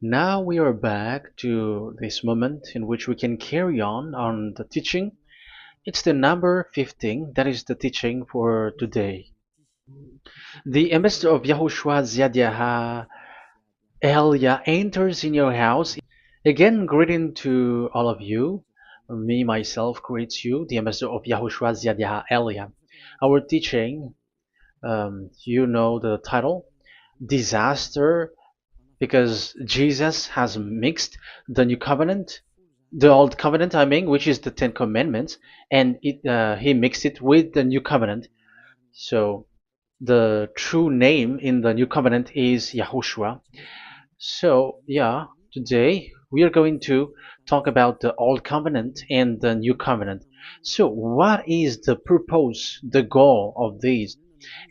Now we are back to this moment in which we can carry on the teaching. It's the number 15, that is the teaching for today. The ambassador of YAHOSHUAH YAH Elia enters in your house. Again, greeting to all of you. Me, myself, greets you, the ambassador of YAHOSHUAH YAH Elia. Our teaching, you know the title, Disaster, because Jesus has mixed the new covenant, the old covenant, I mean, which is the Ten Commandments, and he mixed it with the new covenant. So the true name in the new covenant is Yahushua. So yeah, today we are going to talk about the old covenant and the new covenant. So what is the purpose, the goal of these?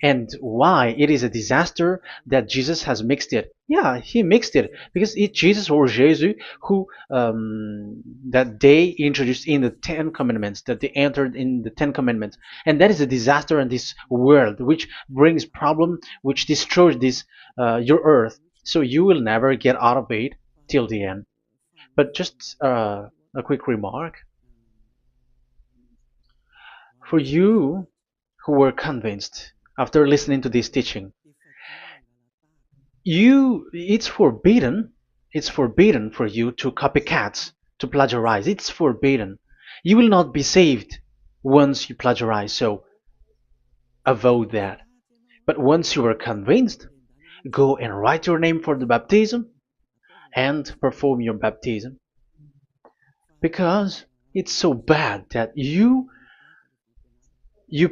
And why it is a disaster that Jesus has mixed it. Yeah, he mixed it because it's Jesus or Jesus who that they introduced in the Ten Commandments, that they entered in the Ten Commandments, and that is a disaster in this world, which brings problem, which destroys this your earth. So you will never get out of it till the end. But just a quick remark for you who were convinced after listening to this teaching. It's forbidden for you to copycat, to plagiarize. It's forbidden. You will not be saved once you plagiarize, so avoid that. But once you are convinced, go and write your name for the baptism and perform your baptism, because it's so bad that you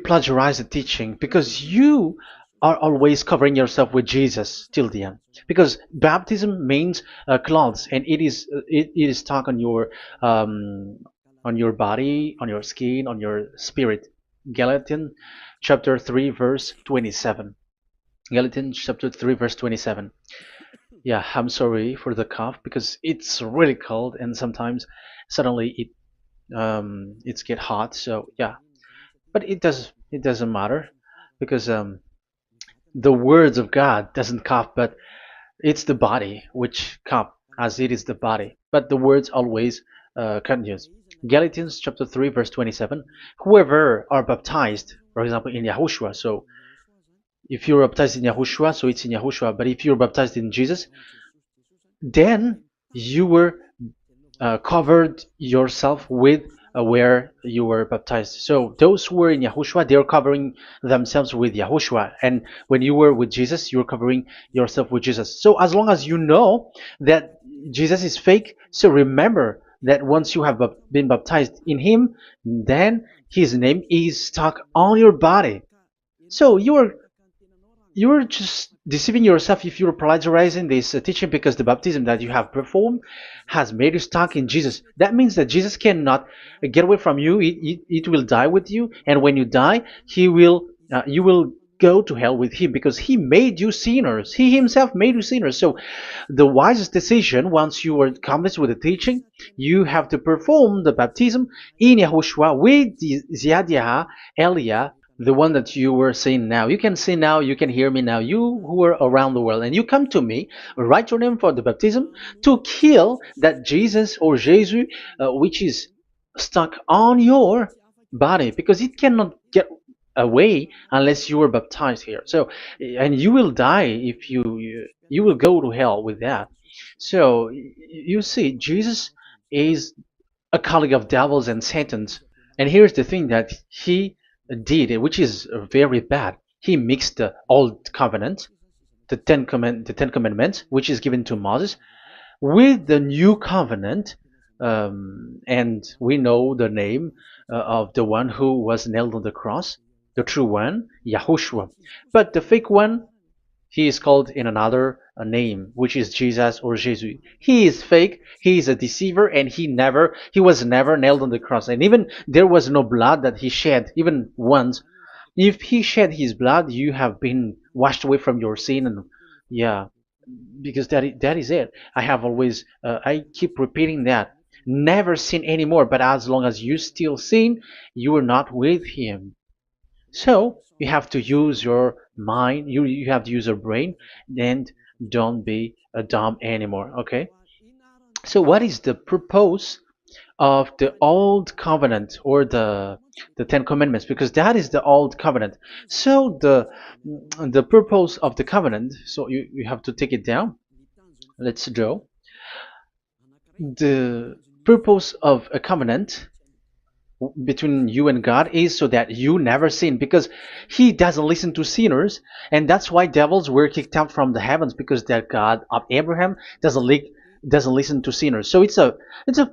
plagiarize the teaching, because you are always covering yourself with Jesus till the end. Because baptism means clothes, and it is stuck on your body, on your skin, on your spirit. Galatians chapter 3 verse 27. Galatians chapter 3 verse 27. Yeah, I'm sorry for the cough because it's really cold and sometimes suddenly it's get hot. So yeah, but it doesn't matter because the words of God doesn't cough, but it's the body which cough, as it is the body. But the words always continues. Galatians chapter 3 verse 27. Whoever are baptized, for example, in Yahushua. So if you're baptized in Yahushua, so it's in Yahushua. But if you're baptized in Jesus, then you were covered yourself with where you were baptized. So those who were in Yahushua, they are covering themselves with Yahushua. And when you were with Jesus, you're covering yourself with Jesus. So as long as you know that Jesus is fake, so remember that once you have been baptized in him, then his name is stuck on your body. So you're just deceiving yourself if you're plagiarizing this teaching, because the baptism that you have performed has made you stuck in Jesus. That means that Jesus cannot get away from you. It will die with you, and when you die, you will go to hell with him, because he made you sinners. He himself made you sinners. So the wisest decision, once you are convinced with the teaching, you have to perform the baptism in Yahushua with the Ziyadah Elia, the one that you were saying now. You can see now, you can hear me now, you who are around the world, and you come to me, write your name for the baptism to kill that Jesus or Jesus which is stuck on your body, because it cannot get away unless you are baptized here. So, and you will die if you will go to hell with that. So you see, Jesus is a colleague of devils and Satans. And here's the thing that he did, which is very bad. He mixed the old covenant, the Ten Commandments, which is given to Moses, with the new covenant, and we know the name of the one who was nailed on the cross, the true one, Yahushua. But the fake one, he is called in another name, which is Jesus or Jesus. He is fake. He is a deceiver, and he was never nailed on the cross. And even there was no blood that he shed, even once. If he shed his blood, you have been washed away from your sin, and yeah, because that is it. I have always, I keep repeating that. Never sin anymore. But as long as you still sin, you are not with him. So you have to use your mind, you have to use your brain, and don't be dumb anymore. Okay. So what is the purpose of the old covenant, or the Ten Commandments? Because that is the old covenant. So the purpose of the covenant. So you have to take it down. Let's draw. The purpose of a covenant between you and God is so that you never sin, because he doesn't listen to sinners. And that's why devils were kicked out from the heavens, because that God of Abraham doesn't listen to sinners. So it's a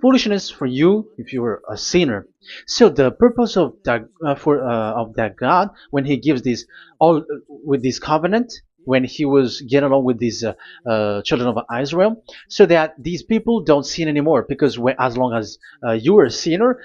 foolishness for you if you were a sinner. So the purpose of that of that God, when he gives this all with this covenant, when he was getting along with these children of Israel, so that these people don't sin anymore, because as long as you are a sinner,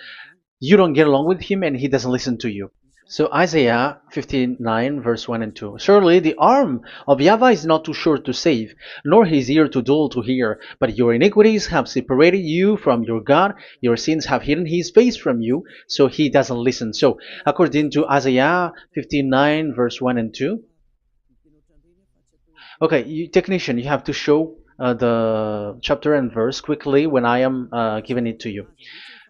you don't get along with him and he doesn't listen to you. So Isaiah 59 verse 1 and 2. Surely the arm of YAHVAH is not too short to save, nor his ear too dull to hear. But your iniquities have separated you from your God. Your sins have hidden his face from you, so he doesn't listen. So according to Isaiah 59 verse 1 and 2. Okay, technician, you have to show the chapter and verse quickly when I am giving it to you,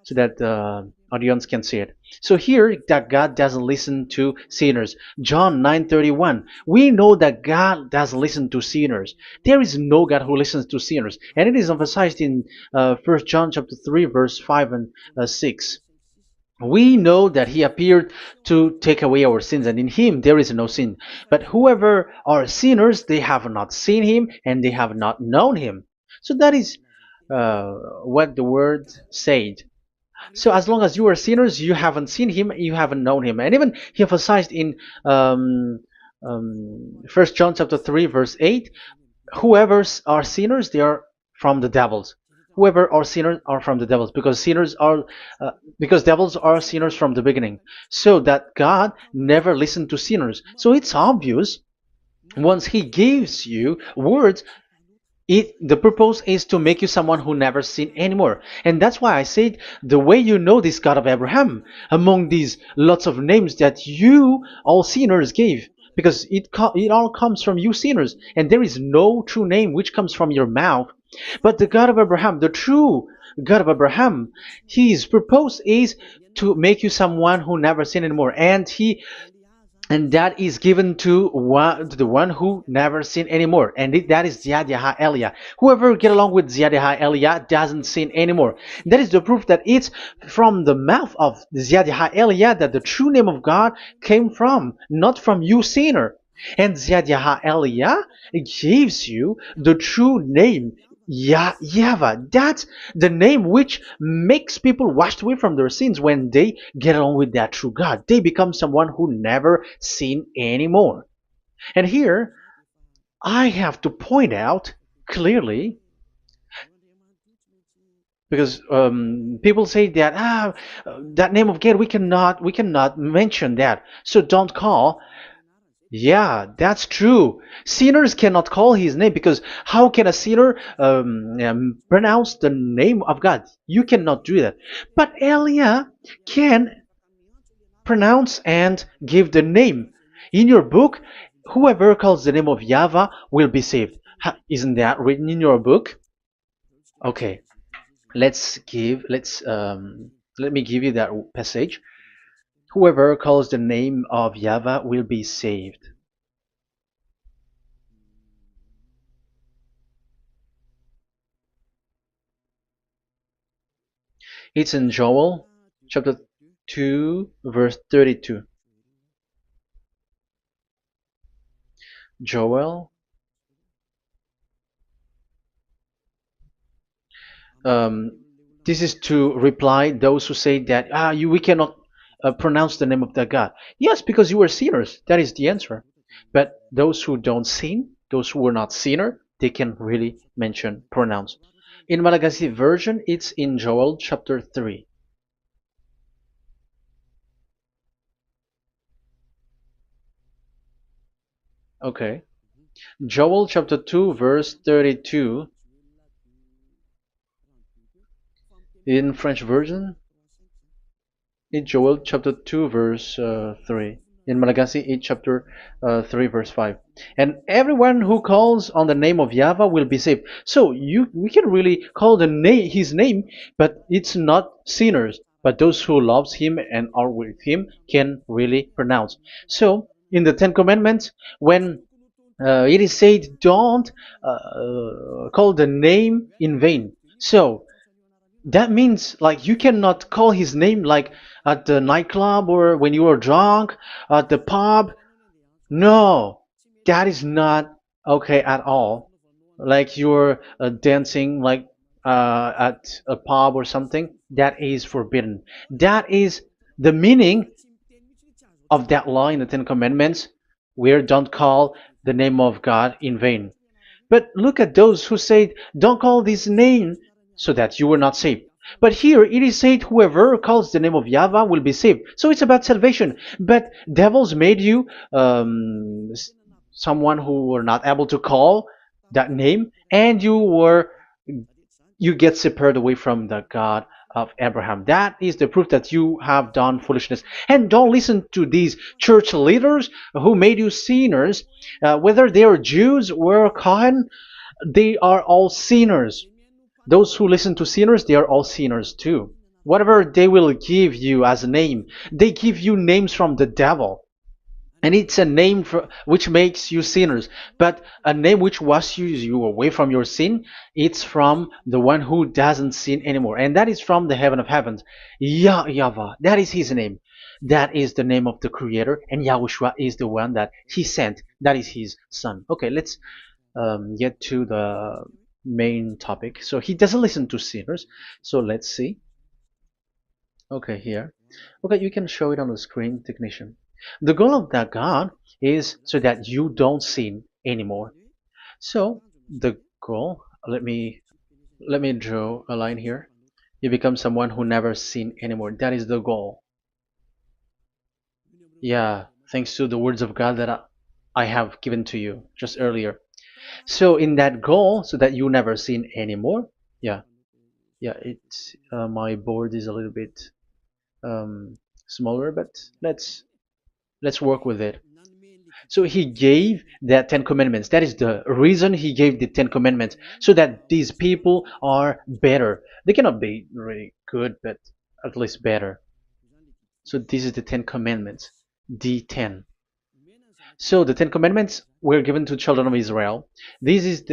so that the audience can see it. So here, that God doesn't listen to sinners. John 9:31. We know that God doesn't listen to sinners. There is no God who listens to sinners, and it is emphasized in 1 John chapter 3 verse 5 and 6. We know that he appeared to take away our sins, and in him there is no sin. But whoever are sinners, they have not seen him, and they have not known him. So that is what the word said. So as long as you are sinners, you haven't seen him, you haven't known him. And even he emphasized in 1 John chapter 3 verse 8, whoever are sinners, they are from the devils. Whoever are sinners are from the devils, because because devils are sinners from the beginning. So that God never listened to sinners. So it's obvious, once he gives you words, the purpose is to make you someone who never sin anymore. And that's why I said, the way you know this God of Abraham among these lots of names that you all sinners gave, because it all comes from you sinners, and there is no true name which comes from your mouth. But the God of Abraham, the true God of Abraham, his purpose is to make you someone who never sin anymore, and that is given to the one who never sin anymore, and that is YAH Eliah. Whoever get along with YAH Eliah doesn't sin anymore. That is the proof that it's from the mouth of YAH Eliah that the true name of God came from, not from you sinner. And YAH Eliah gives you the true name, YAHVAH. That's the name which makes people washed away from their sins. When they get along with that true God, they become someone who never sin anymore. And here, I have to point out clearly, because people say that that name of God, we cannot mention that, so don't call. Yeah, that's true. Sinners cannot call his name, because how can a sinner pronounce the name of God? You cannot do that. But Elia can pronounce and give the name. In your book, whoever calls the name of YAHVAH will be saved. Isn't that written in your book? Okay, let me give you that passage. Whoever calls the name of YAHVAH will be saved. It's in Joel chapter 2 verse 32. Joel, um, this is to reply those who say that we cannot pronounce the name of that God. Yes, because you are sinners. That is the answer. But those who don't sin, those who are not sinner, they can really pronounce. In Malagasy version, it's in Joel chapter 3. Okay. Joel chapter 2 verse 32 in French version. In Joel chapter 2 verse 3. in Malachi 8 chapter 3 verse 5. And everyone who calls on the name of Yahweh will be saved. So we can really call the name his name, but it's not sinners, but those who loves him and are with him can really pronounce. So in the Ten Commandments, when it is said, don't call the name in vain. So that means like you cannot call his name like at the nightclub or when you are drunk at the pub. No, that is not okay at all. Like you're dancing like at a pub or something, that is forbidden. That is the meaning of that law in the Ten Commandments, where don't call the name of God in vain. But look at those who said, don't call this name so that you will not saved. But here it is said, whoever calls the name of Yahweh will be saved. So it's about salvation. But devils made you someone who were not able to call that name, and you get separated away from the God of Abraham. That is the proof that you have done foolishness. And don't listen to these church leaders who made you sinners, whether they are Jews or Kohen, they are all sinners. Those who listen to sinners, they are all sinners too. Whatever they will give you as a name, they give you names from the devil. And it's a name which makes you sinners. But a name which washes you away from your sin, it's from the one who doesn't sin anymore. And that is from the heaven of heavens. Yahvah, that is his name. That is the name of the Creator. And Yahushua is the one that he sent. That is his son. Okay, let's get to the main topic. So he doesn't listen to sinners. So let's see. Okay, here. Okay, you can show it on the screen, technician. The goal of that God is so that you don't sin anymore. So the goal, let me draw a line here. You become someone who never sin anymore. That is the goal. Yeah, thanks to the words of God that I have given to you just earlier. So in that goal, so that you never sin anymore. Yeah, yeah. It's my board is a little bit smaller, but let's work with it. So he gave the Ten Commandments. That is the reason he gave the Ten Commandments, so that these people are better. They cannot be really good, but at least better. So this is the Ten Commandments, D10. So the Ten Commandments were given to children of Israel. This is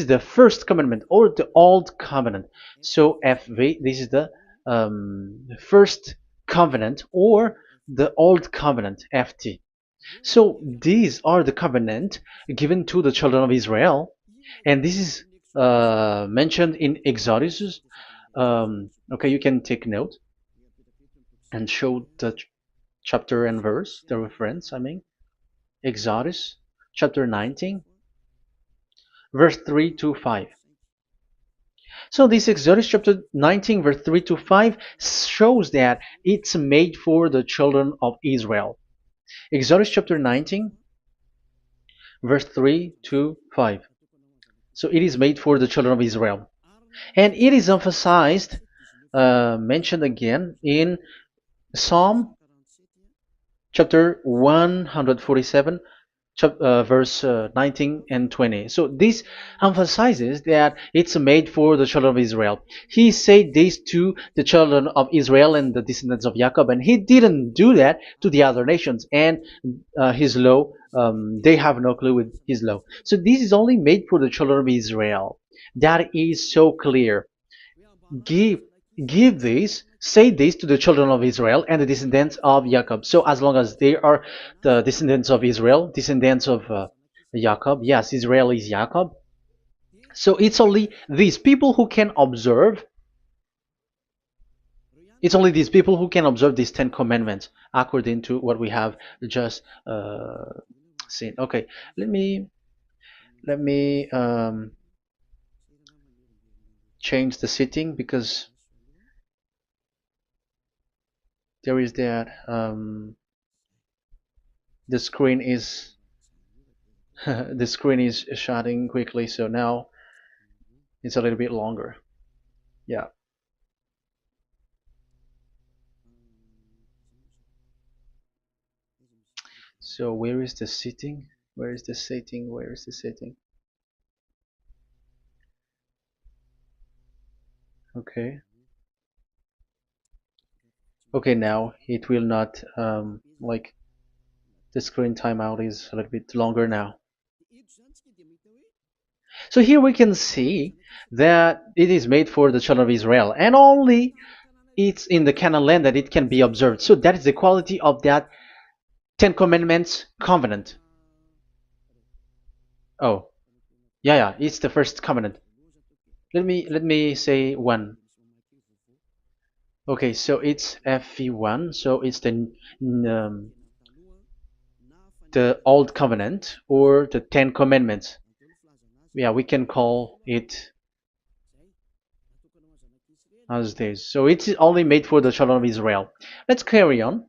the first commandment or the old covenant. So FV, this is the first covenant or the old covenant, FT. So these are the covenant given to the children of Israel, and this is mentioned in Exodus. Okay, you can take note and show the chapter and verse, the reference. I mean, Exodus chapter 19, verse 3 to 5. So this Exodus chapter 19, verse 3 to 5 shows that it's made for the children of Israel. Exodus chapter 19, verse 3 to 5. So it is made for the children of Israel. And it is emphasized, mentioned again in Psalm chapter 147, verse 19 and 20. So this emphasizes that it's made for the children of Israel. He said this to the children of Israel and the descendants of Jacob, and he didn't do that to the other nations. And his law, they have no clue with his law. So this is only made for the children of Israel. That is so clear. Give give this, say this to the children of Israel and the descendants of Jacob. So as long as they are the descendants of Israel, descendants of Jacob, yes, Israel is Jacob. So it's only these people who can observe. It's only these people who can observe these Ten Commandments according to what we have just seen. Okay, let me change the setting because there is that the screen is the screen is shutting quickly, so now it's a little bit longer. Yeah. So where is the sitting? Where is the sitting? Where is the sitting? Okay. Okay, now it will not like the screen timeout is a little bit longer now. So here we can see that it is made for the children of Israel, and only it's in the Canaan land that it can be observed. So that is the quality of that Ten Commandments covenant. Oh, yeah, it's the first covenant. Let me say one. Okay, so it's FV1, so it's the old covenant or the Ten Commandments. Yeah, we can call it as this. So it's only made for the children of Israel. Let's carry on.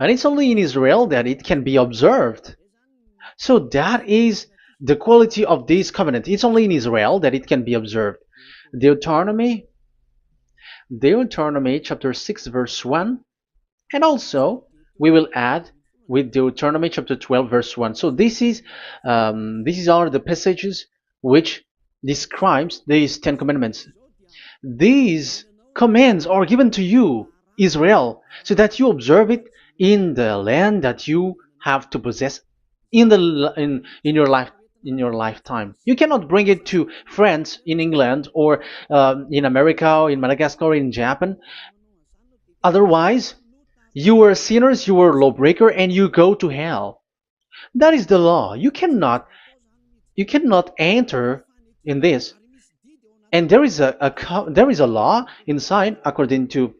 And it's only in Israel that it can be observed. So that is the quality of this covenant. It's only in Israel that it can be observed. Deuteronomy, Deuteronomy chapter 6 verse 1, and also we will add with Deuteronomy chapter 12 verse 1. So these are the passages which describes these 10 commandments. These commands are given to you, Israel, so that you observe it in the land that you have to possess in your lifetime. You cannot bring it to France, in England, or in America, or in Madagascar, or in Japan. Otherwise, you were sinners, you were lawbreaker, and you go to hell. That is the law. You cannot enter in this. And there is a law inside according to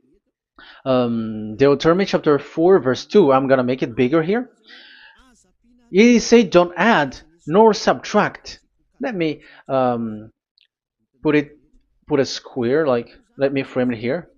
Deuteronomy chapter 4 verse 2. I'm gonna make it bigger here. It says don't add nor subtract. Let me put a square, like let me frame it here.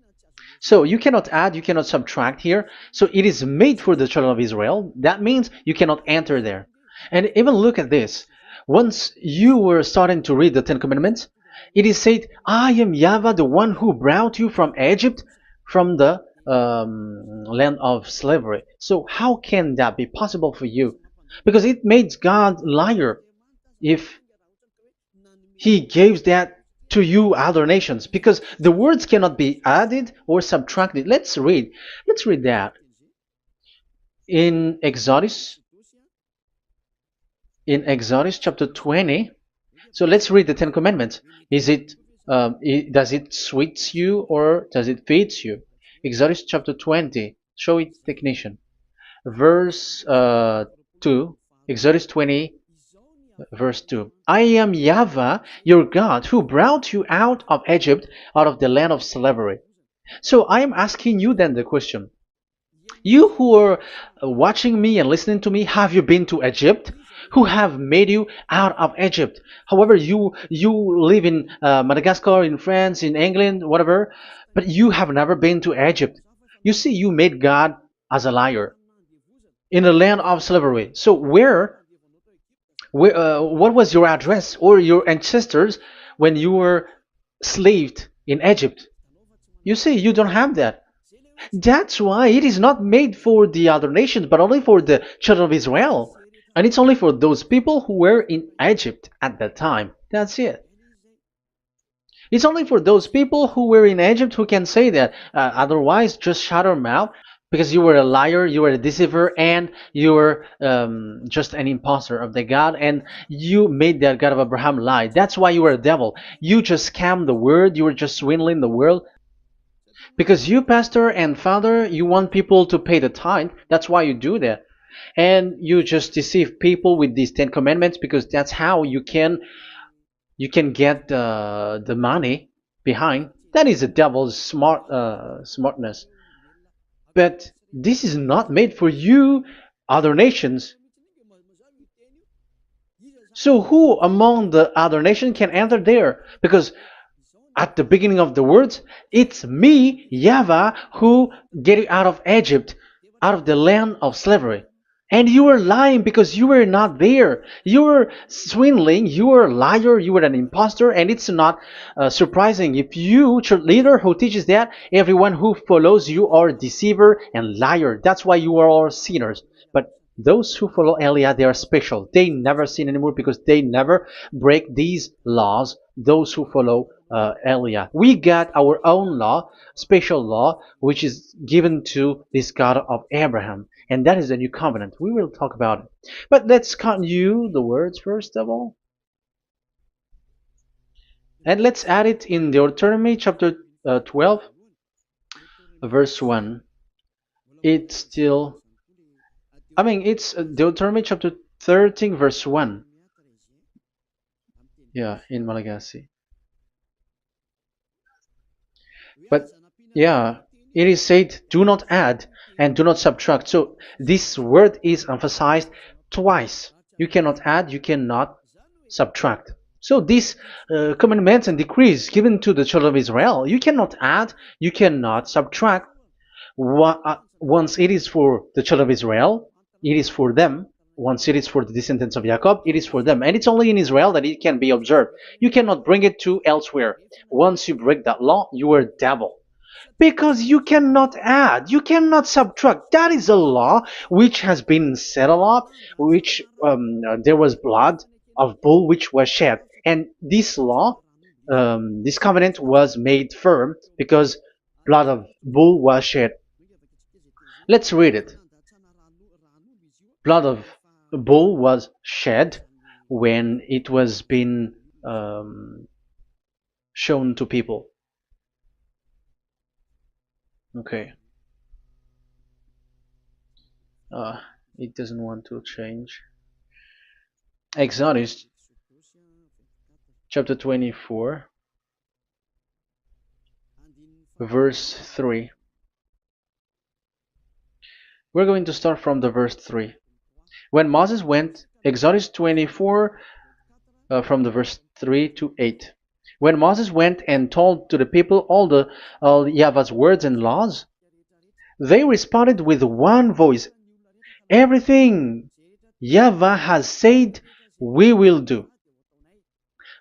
So you cannot add, you cannot subtract here. So it is made for the children of Israel. That means you cannot enter there. And even look at this. Once you were starting to read the Ten Commandments, it is said, I am YAHVAH, the one who brought you from Egypt, from the land of slavery. So how can that be possible for you? Because it makes God liar if he gives that to you other nations, because the words cannot be added or subtracted. Let's read that in Exodus chapter 20. So let's read the Ten Commandments. Does it sweets you or does it feeds you? Exodus chapter 20. Show it, technician. Verse 2. Exodus 20 verse 2. I am YAHVAH, your God, who brought you out of Egypt, out of the land of slavery. So I am asking you then the question. You who are watching me and listening to me, have you been to Egypt? Who have made you out of Egypt? However, you live in Madagascar, in France, in England, whatever, but you have never been to Egypt. You see, you made God as a liar in the land of slavery. So what was your address or your ancestors when you were slaved in Egypt? You see, you don't have that. That's why it is not made for the other nations, but only for the children of Israel. And it's only for those people who were in Egypt at that time. That's it. It's only for those people who were in Egypt who can say that. Otherwise, just shut your mouth, because you were a liar, you were a deceiver, and you were just an imposter of the God, and you made that God of Abraham lie. That's why you were a devil. You just scammed the word, you were just swindling the world. Because you, pastor and father, you want people to pay the tithe. That's why you do that. And you just deceive people with these 10 commandments, because that's how you can get the money behind. That is the devil's smartness. But this is not made for you, other nations. So who among the other nations can enter there? Because at the beginning of the words, it's me, YAHVAH, who get you out of Egypt, out of the land of slavery. And you were lying because you were not there. You were swindling. You were a liar. You were an imposter. And it's not surprising if you, church leader who teaches that, everyone who follows you are a deceiver and liar. That's why you are all sinners. But those who follow Elia, they are special. They never sin anymore because they never break these laws. Those who follow Elia. We got our own law, special law, which is given to this God of Abraham. And that is the new covenant. We will talk about it. But let's continue the words first of all. And let's add it in Deuteronomy chapter 12, verse 1. It's still, it's Deuteronomy chapter 13, verse 1. Yeah, in Malagasy. But yeah, it is said, do not add and do not subtract. So this word is emphasized twice. You cannot add, you cannot subtract. So these commandments and decrees given to the children of Israel, you cannot add, you cannot subtract. Once it is for the children of Israel, it is for them. Once it is for the descendants of Jacob, it is for them. And it's only in Israel that it can be observed. You cannot bring it to elsewhere. Once you break that law, you are devil. Because you cannot add, you cannot subtract. That is a law which has been settled up, which there was blood of bull which was shed. And this law, this covenant was made firm because blood of bull was shed. Let's read it. Blood of bull was shed when it was been shown to people. Okay. It doesn't want to change. Exodus chapter 24, verse 3. We're going to start from the verse 3. When Moses went, Exodus 24, from the verse 3 to 8. When Moses went and told to the people all YAHVAH's words and laws, they responded with one voice, everything YAHVAH has said, we will do.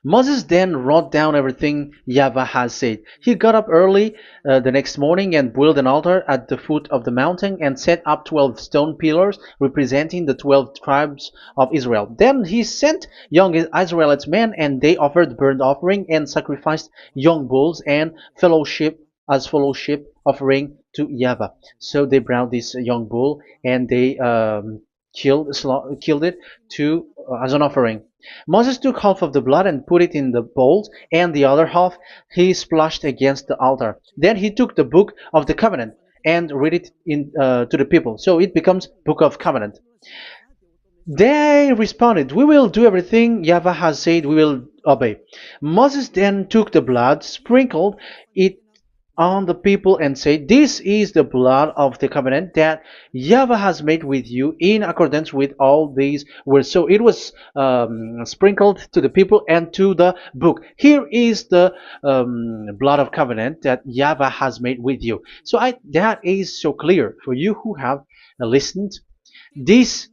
Moses then wrote down everything YAHVAH has said. He got up early the next morning and built an altar at the foot of the mountain and set up 12 stone pillars representing the 12 tribes of Israel. Then he sent young Israelite men, and they offered burnt offering and sacrificed young bulls and fellowship offering to YAHVAH. So they brought this young bull and they killed it as an offering. Moses took half of the blood and put it in the bowls, and the other half he splashed against the altar. Then he took the book of the covenant and read it to the people. So it becomes book of covenant. They responded, we will do everything YAHVAH has said, we will obey. Moses then took the blood, sprinkled it on the people and said, this is the blood of the covenant that YAHVAH has made with you in accordance with all these words. So it was sprinkled to the people and to the book. Here is the blood of covenant that YAHVAH has made with you. So that is so clear for you who have listened. This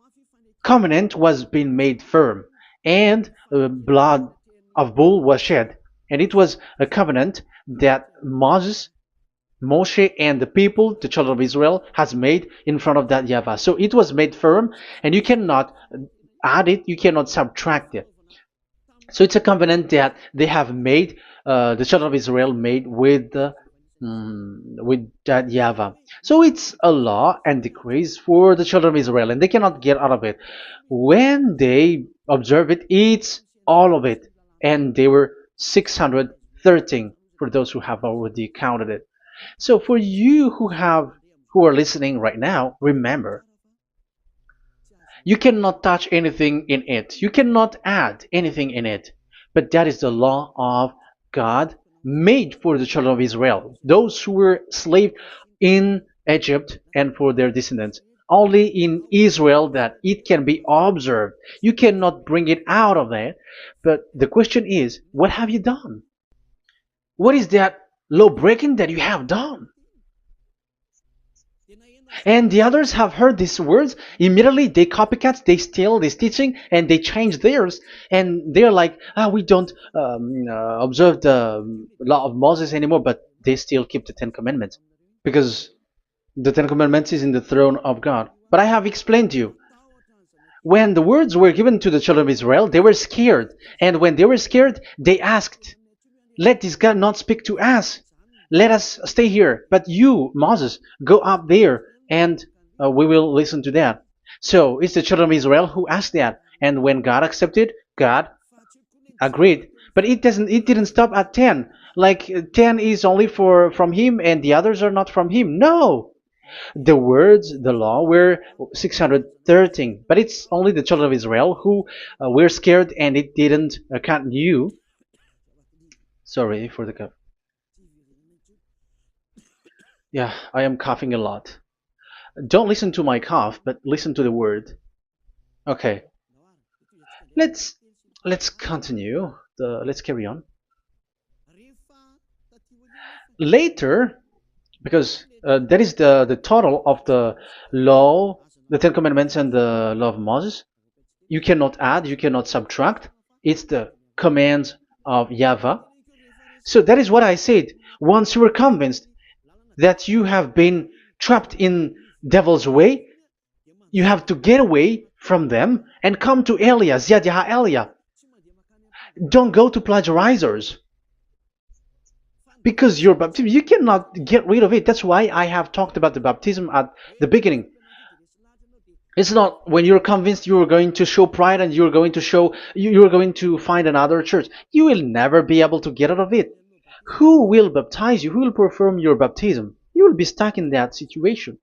covenant was being made firm, and blood of bull was shed. And it was a covenant that Moshe and the people, the children of Israel, has made in front of that YAHVAH. So it was made firm, and you cannot add it, you cannot subtract it. So it's a covenant that they have made, the children of Israel made with that YAHVAH. So it's a law and decrees for the children of Israel, and they cannot get out of it. When they observe it, it's all of it. And they were 613 for those who have already counted it. So for you who are listening right now, remember, you cannot touch anything in it. You cannot add anything in it. But that is the law of God made for the children of Israel, those who were slaves in Egypt and for their descendants. Only in Israel that it can be observed. You cannot bring it out of there. But the question is, what have you done? What is that law breaking that you have done? And the others have heard these words. Immediately, they copycats, they steal this teaching, and they change theirs. And they're like, we don't observe the law of Moses anymore, but they still keep the Ten Commandments because the Ten Commandments is in the throne of God. But I have explained to you, when the words were given to the children of Israel, they were scared. And when they were scared, they asked, let this God not speak to us. Let us stay here. But you, Moses, go up there and we will listen to that. So it's the children of Israel who asked that. And when God accepted, God agreed. But it didn't stop at 10. Like 10 is only from him and the others are not from him. No. The words, the law were 613. But it's only the children of Israel who were scared and it didn't continue. Sorry for the cough. Yeah, I am coughing a lot. Don't listen to my cough, but listen to the word. Okay, let's let's continue. Let's carry on. Later, because that is the total of the law, the Ten Commandments, and the law of Moses. You cannot add, you cannot subtract. It's the commands of YAHVAH. So that is what I said. Once you are convinced that you have been trapped in devil's way, you have to get away from them and come to Elia, Ziad Elia. Don't go to plagiarizers. Because your baptism, you cannot get rid of it. That's why I have talked about the baptism at the beginning. It's not when you're convinced you're going to show pride and you're going to you're going to find another church. You will never be able to get out of it. Who will baptize you? Who will perform your baptism? You will be stuck in that situation.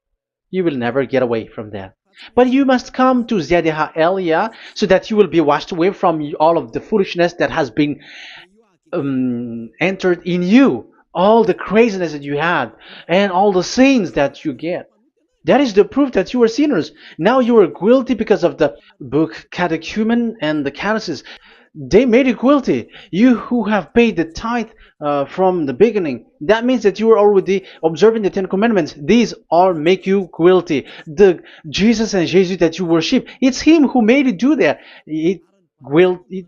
You will never get away from that. But you must come to Ziad Elia so that you will be washed away from all of the foolishness that has been entered in you, all the craziness that you had, and all the sins that you get. That is the proof that you are sinners. Now you are guilty because of the book catechumen and the catechism. They made you guilty. You who have paid the tithe from the beginning. That means that you are already observing the Ten Commandments. These all make you guilty. The Jesus and Jesus that you worship, it's Him who made you do that. It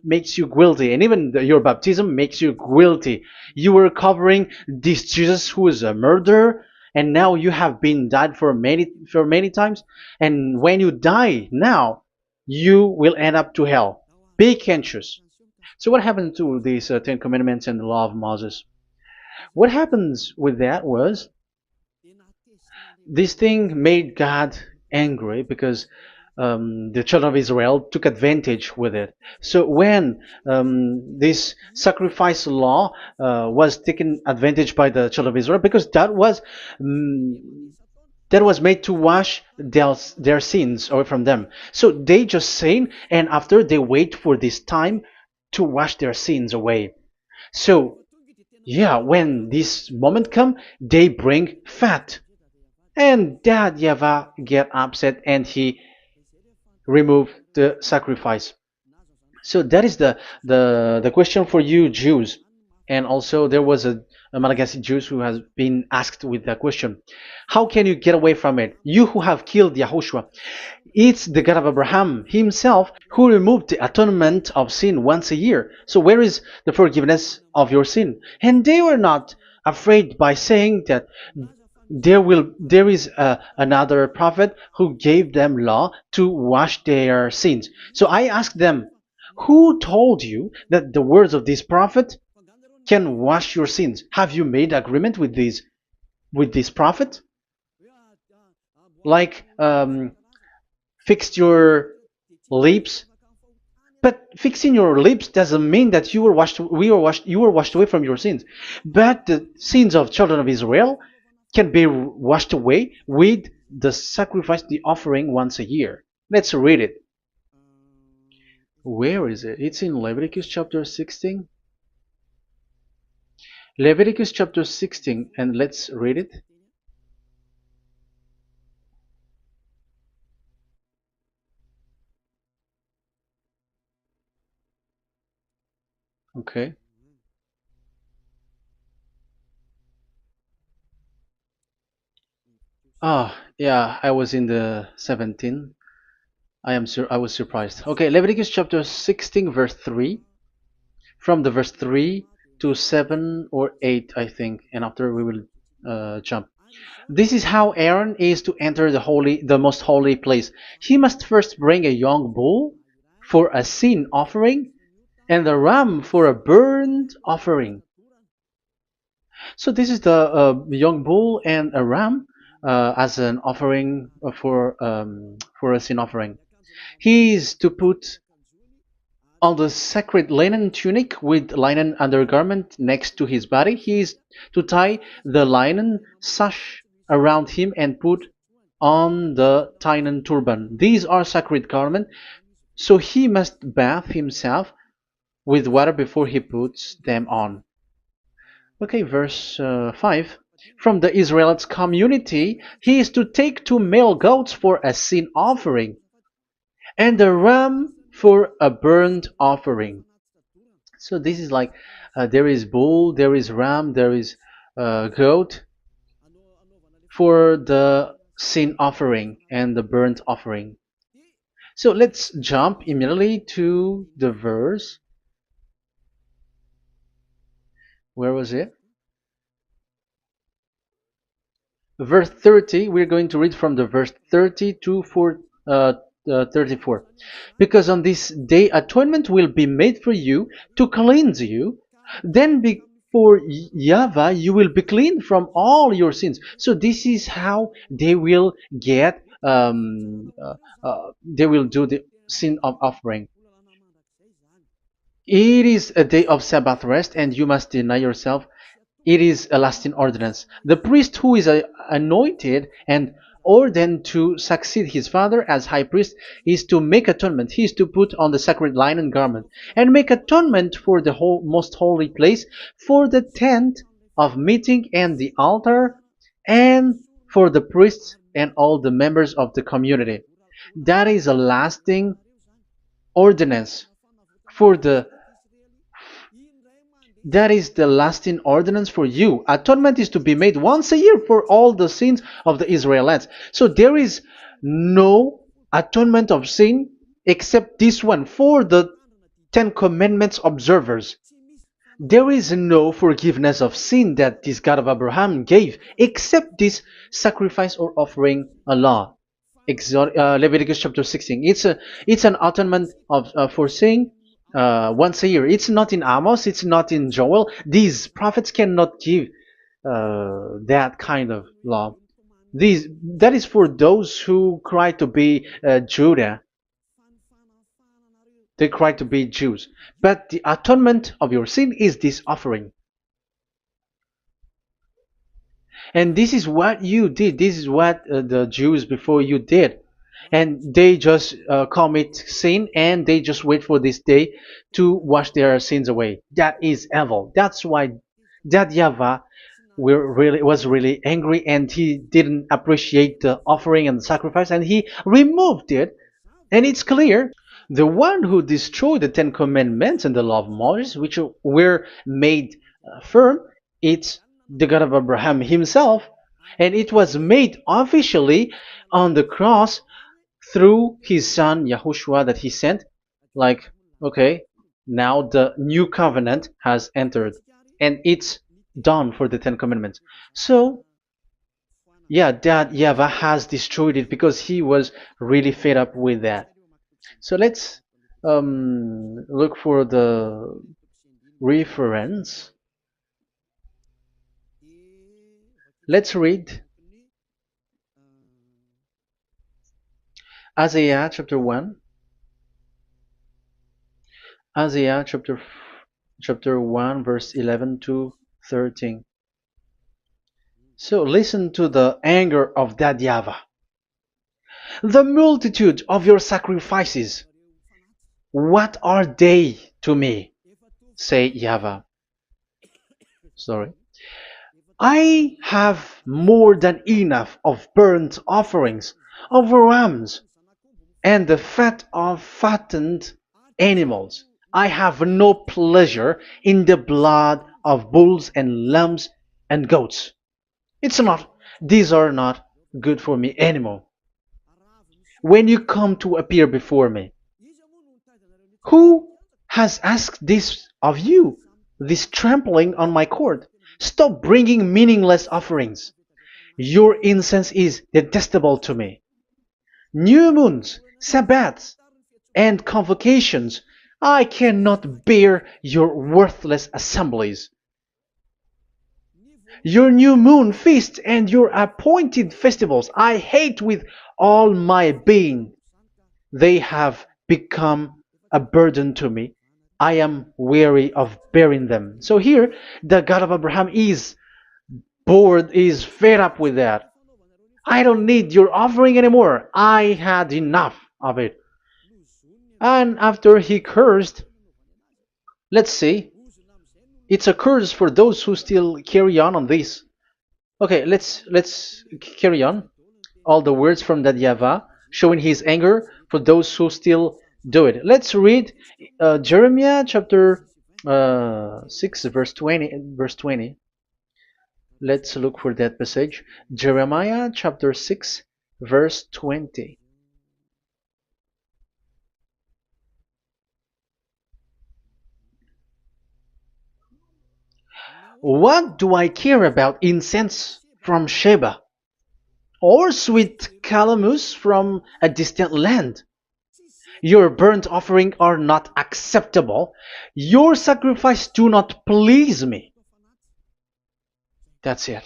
makes you guilty, and even your baptism makes you guilty. You were covering this Jesus who is a murderer, and now you have been died for many times. And when you die now, you will end up to hell. Be conscious. So what happened to these Ten Commandments and the law of Moses? What happens with that was this thing made God angry because the children of Israel took advantage with it. So when this sacrifice law was taken advantage by the children of Israel, because that was made to wash their sins away from them. So they just sin, and after they wait for this time to wash their sins away. So yeah, when this moment come, they bring fat. And Dad Yava get upset and he remove the sacrifice. So that is the question for you Jews. And also there was a Malagasy Jews who has been asked with that question. How can you get away from it? You who have killed YAHOSHUAH. It's the God of Abraham himself who removed the atonement of sin once a year. So where is the forgiveness of your sin? And they were not afraid by saying that there is another prophet who gave them law to wash their sins. So I asked them, who told you that the words of this prophet can wash your sins? Have you made agreement with this prophet? Like fixed your lips. But fixing your lips doesn't mean that you were washed away from your sins. But the sins of children of Israel can be washed away with the sacrifice, the offering once a year. Let's read it. Where is it? It's in Leviticus chapter 16. Leviticus chapter 16, and let's read it. Okay. Ah, Yeah, I was in the 17. I was surprised. Okay, Leviticus chapter 16 verse 3, from the verse 3 to 7 or 8, I think, and after we will jump. This is how Aaron is to enter the most holy place. He must first bring a young bull for a sin offering and a ram for a burnt offering. So this is the young bull and a ram as an offering for a sin offering. He is to put on the sacred linen tunic with linen undergarment next to his body. He is to tie the linen sash around him and put on the linen turban. These are sacred garments, so he must bath himself with water before he puts them on. Okay, verse 5. From the Israelites community, he is to take two male goats for a sin offering and a ram for a burnt offering. So this is like there is bull, there is ram, there is goat for the sin offering and the burnt offering. So let's jump immediately to the verse. Where was it? Verse 30. We're going to read from the verse 30 to 34. Because on this day atonement will be made for you to cleanse you. Then before YAHVAH you will be clean from all your sins. So this is how they will get they will do the sin of offering. It is a day of Sabbath rest, and you must deny yourself. It is a lasting ordinance. The priest who is anointed and ordained to succeed his father as high priest is to make atonement. He is to put on the sacred linen garment and make atonement for the most holy place, for the tent of meeting and the altar, and for the priests and all the members of the community. That is a lasting ordinance for the that is the lasting ordinance for you. Atonement is to be made once a year for all the sins of the Israelites. So there is no atonement of sin except this one for the Ten Commandments observers. There is no forgiveness of sin that this God of Abraham gave except this sacrifice or offering Allah. Leviticus chapter 16. It's an atonement of for sin once a year. It's not in Amos. It's not in Joel. These prophets cannot give that kind of law. That is for those who cry to be Judah. They cry to be Jews. But the atonement of your sin is this offering. And this is what you did. This is what the Jews before you did. And they just commit sin and they just wait for this day to wash their sins away. That is evil. That's why that YAHVAH was really angry and he didn't appreciate the offering and the sacrifice and he removed it. And it's clear the one who destroyed the Ten Commandments and the law of Moses, which were made firm, it's the God of Abraham himself. And it was made officially on the cross through his son YAHOSHUAH that he sent. Like, okay, now the new covenant has entered and it's done for the Ten Commandments. So yeah, that YAHVAH has destroyed it because he was really fed up with that. So let's look for the reference. Let's read Isaiah chapter 1. Isaiah chapter 1 verse 11 to 13. So listen to the anger of that YAHVAH. The multitude of your sacrifices, what are they to me? Say YAHVAH. Sorry. I have more than enough of burnt offerings, of rams, and the fat of fattened animals. I have no pleasure in the blood of bulls and lambs and goats. These are not good for me anymore. When you come to appear before me, who has asked this of you? This trampling on my court. Stop bringing meaningless offerings. Your incense is detestable to me. New moons, Sabbaths, and convocations. I cannot bear your worthless assemblies. Your new moon feasts and your appointed festivals I hate with all my being. They have become a burden to me. I am weary of bearing them. So here, the God of Abraham is bored, is fed up with that. I don't need your offering anymore. I had enough of it. And after he cursed, let's see, it's a curse for those who still carry on this. Okay, let's carry on. All the words from that YAHVAH showing his anger for those who still do it. Let's read Jeremiah chapter 6 verse 20 verse 20. Let's look for that passage. Jeremiah chapter 6 verse 20. What do I care about incense from Sheba, or sweet calamus from a distant land? Your burnt offering are not acceptable. Your sacrifice do not please me. That's it.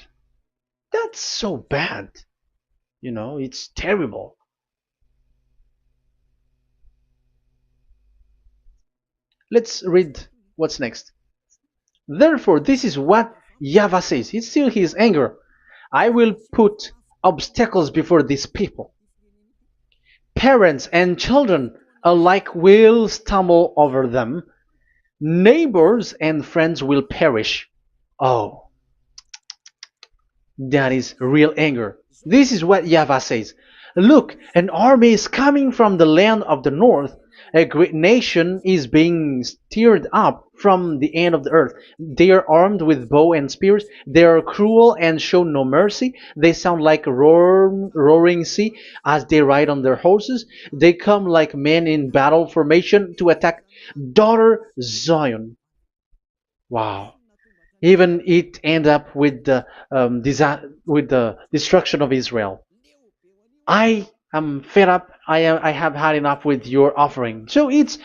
That's so bad. It's terrible. Let's read what's next. Therefore, this is what YAHVAH says. It's still his anger. I will put obstacles before these people. Parents and children alike will stumble over them. Neighbors and friends will perish. Oh, that is real anger. This is what YAHVAH says. Look, an army is coming from the land of the north. A great nation is being stirred up from the end of the earth. They are armed with bow and spears. They are cruel and show no mercy. They sound like a roaring sea as they ride on their horses. They come like men in battle formation to attack daughter Zion. Wow. Even it end up with the with the destruction of Israel. I am fed up. I have had enough with your offering. So it's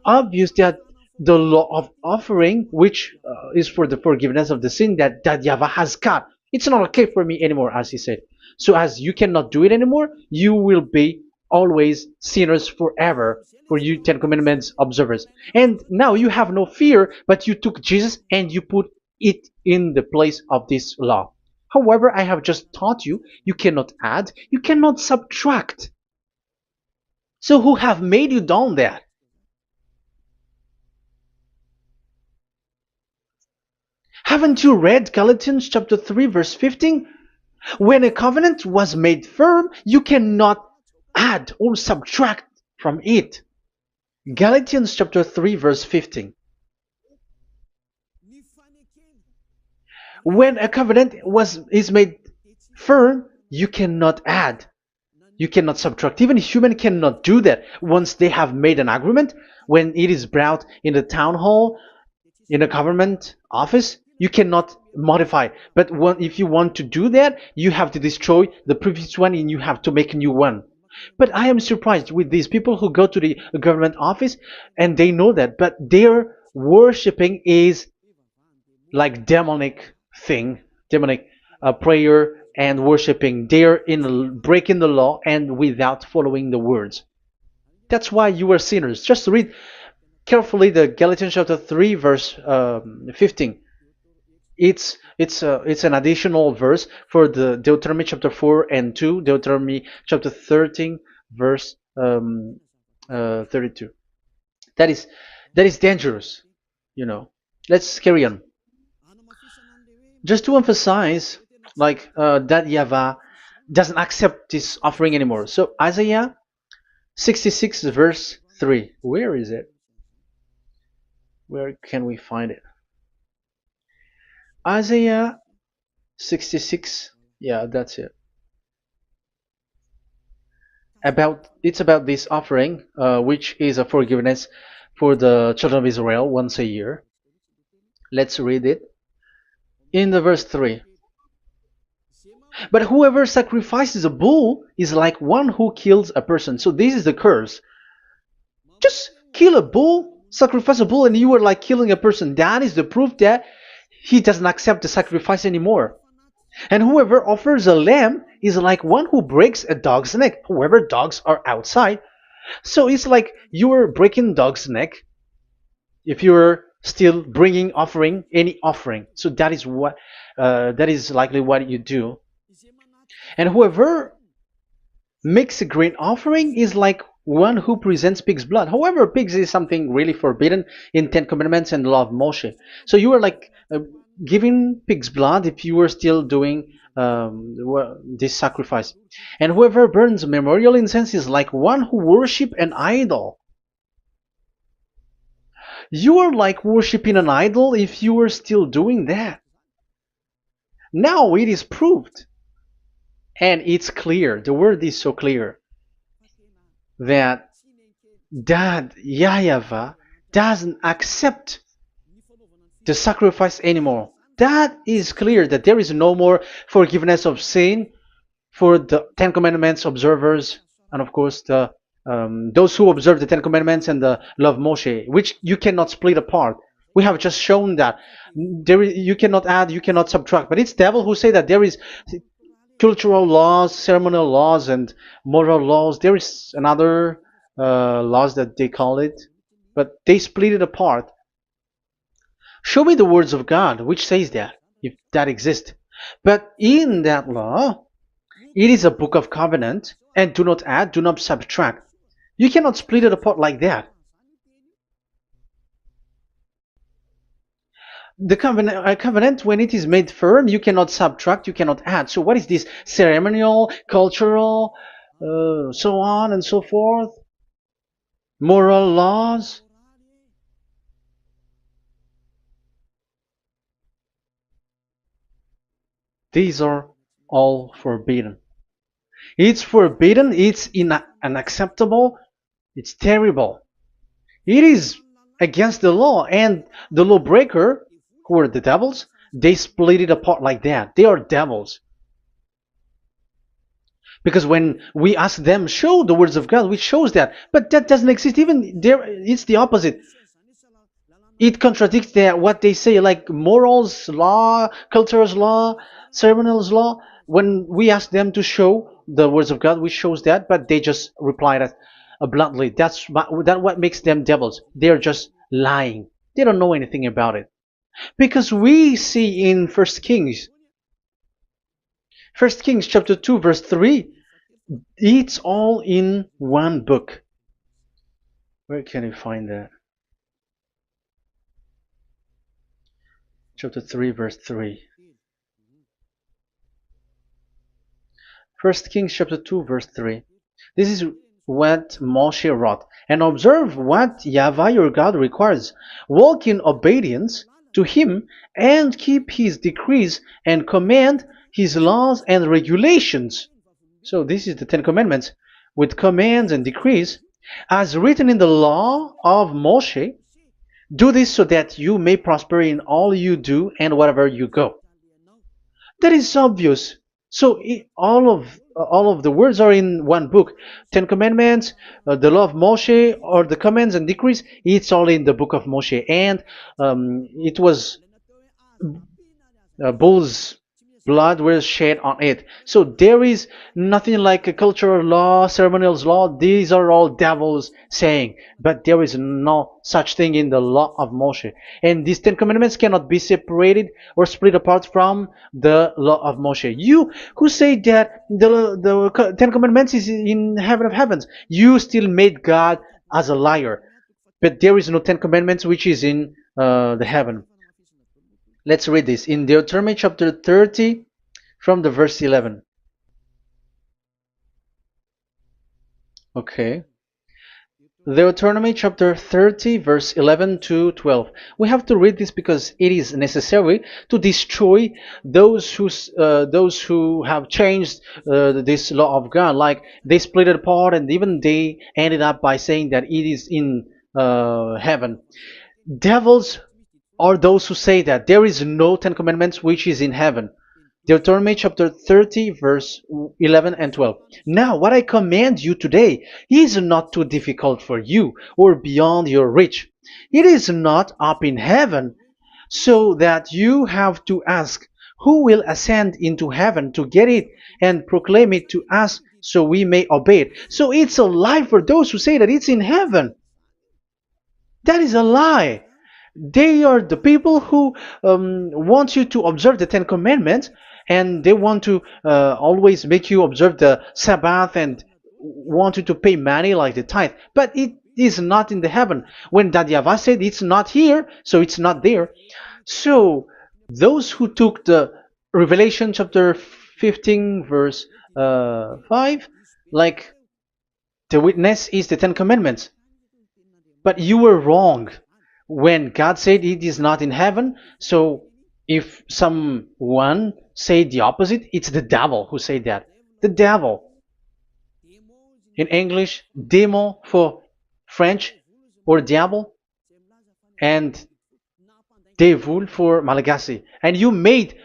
obvious that the law of offering, which is for the forgiveness of the sin that YAHVAH has got, it's not okay for me anymore, as he said. So as you cannot do it anymore, you will be always sinners forever for you Ten Commandments observers. And now you have no fear, but you took Jesus and you put it in the place of this law. However, I have just taught you, you cannot add, you cannot subtract. So who have made you done that? Haven't you read Galatians chapter 3 verse 15? When a covenant was made firm, you cannot add or subtract from it. Galatians chapter 3 verse 15. When a covenant is made firm, you cannot add. You cannot subtract. Even human cannot do that. Once they have made an agreement, when it is brought in the town hall, in a government office, you cannot modify. But if you want to do that, you have to destroy the previous one and you have to make a new one. But I am surprised with these people who go to the government office and they know that, but their worshipping is like demonic thing, demonic prayer and worshipping. They're in breaking the law and without following the words. That's why you are sinners. Just read carefully the Galatians chapter 3 verse 15. It's an additional verse for the Deuteronomy chapter 4 and 2, Deuteronomy chapter 13 verse 32. That is dangerous, you know. Let's carry on. Just to emphasize, like that YAHVAH doesn't accept this offering anymore. So Isaiah 66 verse 3. Where is it? Where can we find it? Isaiah 66. Yeah, that's it. It's about this offering, which is a forgiveness for the children of Israel once a year. Let's read it in the verse 3. But whoever sacrifices a bull is like one who kills a person. So this is the curse. Just kill a bull, sacrifice a bull, and you are like killing a person. That is the proof that he doesn't accept the sacrifice anymore. And whoever offers a lamb is like one who breaks a dog's neck. Whoever dogs are outside. So it's like you are breaking dog's neck if you're still bringing offering any offering. So that is likely what you do. And whoever makes a grain offering is like one who presents pig's blood. However, pigs is something really forbidden in Ten Commandments and the law of Moshe. So you are like giving pig's blood if you were still doing this sacrifice. And whoever burns memorial incense is like one who worship an idol. You are like worshiping an idol if you are still doing that. Now it is proved, and it's clear. The word is so clear that YAHVAH doesn't accept the sacrifice anymore. That is clear that there is no more forgiveness of sin for the Ten Commandments observers, and of course those who observe the Ten Commandments and the law of Moshe, which you cannot split apart. We have just shown that you cannot add, you cannot subtract. But it's devil who say that there is cultural laws, ceremonial laws, and moral laws. There is another laws that they call it, but they split it apart. Show me the words of God which says that, if that exists. But in that law, it is a book of covenant, and do not add, do not subtract. You cannot split it apart like that. The covenant, when it is made firm, you cannot subtract, you cannot add. So what is this? Ceremonial, cultural, so on and so forth? Moral laws? These are all forbidden. It's forbidden, it's unacceptable, it's terrible. It is against the law, and the lawbreaker, who are the devils, they split it apart like that. They are devils. Because when we ask them, show the words of God, which shows that, but that doesn't exist. Even there, it's the opposite. It contradicts what they say, like morals law, cultural law, ceremonial law. When we ask them to show the words of God, which shows that, but they just reply that bluntly. That's what makes them devils. They're just lying. They don't know anything about it. Because we see in First Kings chapter 2 verse 3, it's all in one book. Where can you find that? Chapter 3 verse 3. First Kings chapter 2 verse 3. This is what Moshe wrote. And observe what YAHVAH your God requires. Walk in obedience to him and keep his decrees and command his laws and regulations. So this is the Ten Commandments with commands and decrees as written in the law of Moshe. Do this so that you may prosper in all you do and wherever you go. That is obvious. So all of the words are in one book. Ten Commandments, the law of Moshe, or the commands and decrees. It's all in the book of Moshe, and it was bull's blood was shed on it. So there is nothing like a cultural law, ceremonial law. These are all devils saying, but there is no such thing in the law of Moshe. And these Ten Commandments cannot be separated or split apart from the law of Moshe. You who say that the Ten Commandments is in heaven of heavens, you still made God as a liar. But there is no Ten Commandments which is in the heaven. Let's read this in Deuteronomy chapter 30 from the verse 11. Okay. Deuteronomy chapter 30 verse 11 to 12. We have to read this because it is necessary to destroy those who have changed this law of God. Like they split it apart and even they ended up by saying that it is in heaven. Devils are those who say that there is no Ten Commandments which is in heaven. Deuteronomy chapter 30, verse 11 and 12. Now, what I command you today is not too difficult for you or beyond your reach. It is not up in heaven, so that you have to ask, who will ascend into heaven to get it and proclaim it to us so we may obey it? So it's a lie for those who say that it's in heaven. That is a lie. They are the people who want you to observe the Ten Commandments, and they want to always make you observe the Sabbath and want you to pay money like the tithe. But it is not in the heaven. When that YAHVAH said it's not here, so it's not there. So those who took the Revelation chapter 15 verse 5, like the witness is the Ten Commandments. But you were wrong when God said it is not in heaven. So if someone say the opposite, it's the devil who said that. The devil. In English, démon for French, or diable, and devil for Malagasy. And you made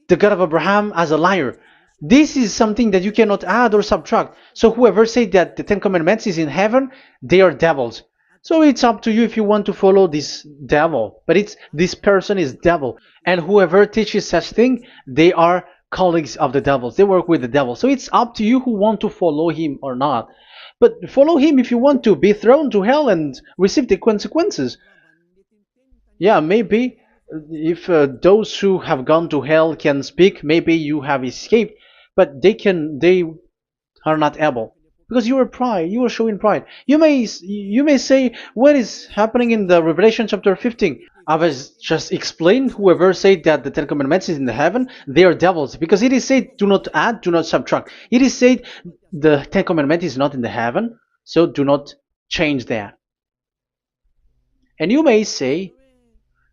the God of Abraham as a liar. This is something that you cannot add or subtract. So whoever said that the Ten Commandments is in heaven, they are devils. So it's up to you if you want to follow this devil. But it's this person is devil. And whoever teaches such thing, they are colleagues of the devils. They work with the devil. So it's up to you who want to follow him or not. But follow him if you want to be thrown to hell and receive the consequences. Yeah, maybe if those who have gone to hell can speak, maybe you have escaped, but they are not able because you are pride. You are showing pride. You may say what is happening in the Revelation chapter 15. I was just explained. Whoever said that the Ten Commandments is in the heaven, they are devils because it is said, "Do not add, do not subtract." It is said the Ten Commandment is not in the heaven, so do not change that. And you may say,